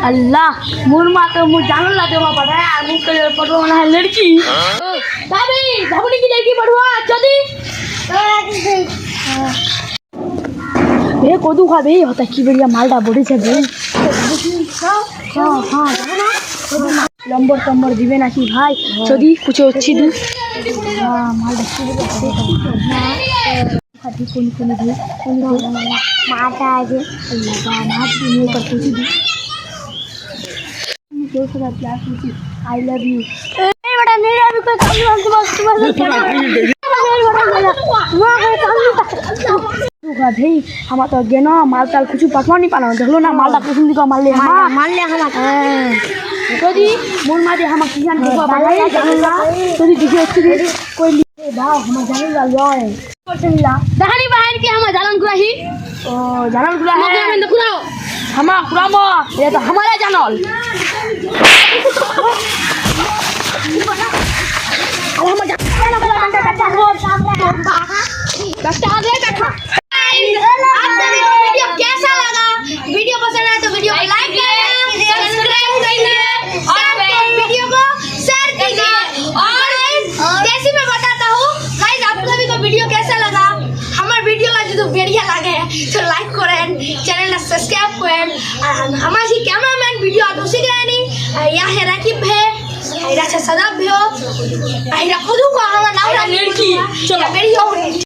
अल्लाह मोर माँ तो मुझे जानल ला देवा पड़ा है और मुझे पढ़वा ना है लड़की भाभी भाभी की लड़की पढ़वा चली ये कोदू खा बे होता की बढ़िया मालडा बड़ी से बे हाँ हाँ ना लंबर टंबर दिवे ना की भाई चली कुछ अच्छी दी हाँ मालडा की बढ़िया खाती कौन दी माता आज अल्लाह माँ दुनिया पर कुछ दी जो सदा प्यार पूछी आई लव यू ए बेटा मेरा भी कोई काम भाई हम तो गे ना माल ताल कुछ पकवा नहीं पाना देखलो ना मालदा कुछ दिखा माल ले हम तो जी मोर मा दे हम किसान को बालाई जानला तो जी दिखे अच्छी कोई ले भाव हम जानला लय परसेंटला दहानी बाहर के हम जानन गुराही ओ जानन गुरा है मैं देखुराओ हम कुरामो ये तो हमारा जानल हम वीडियो कैसा लगा वीडियो पसंद आया तो वीडियो को लाइक करें सब्सक्राइब करें और वीडियो को शेयर कीजिए और जैसे मैं बताता हूँ गाइस आप सभी को वीडियो कैसा लगा हमारा वीडियो जो बढ़िया लगे तो लाइक करें चैनल सब्सक्राइब करें और हमारी कैमरामैन वीडियो दोषी गयानी या है राकिब है ऐरा सदा भी हो ऐरा खुद को हमारा नाम लड़की चलो वीडियो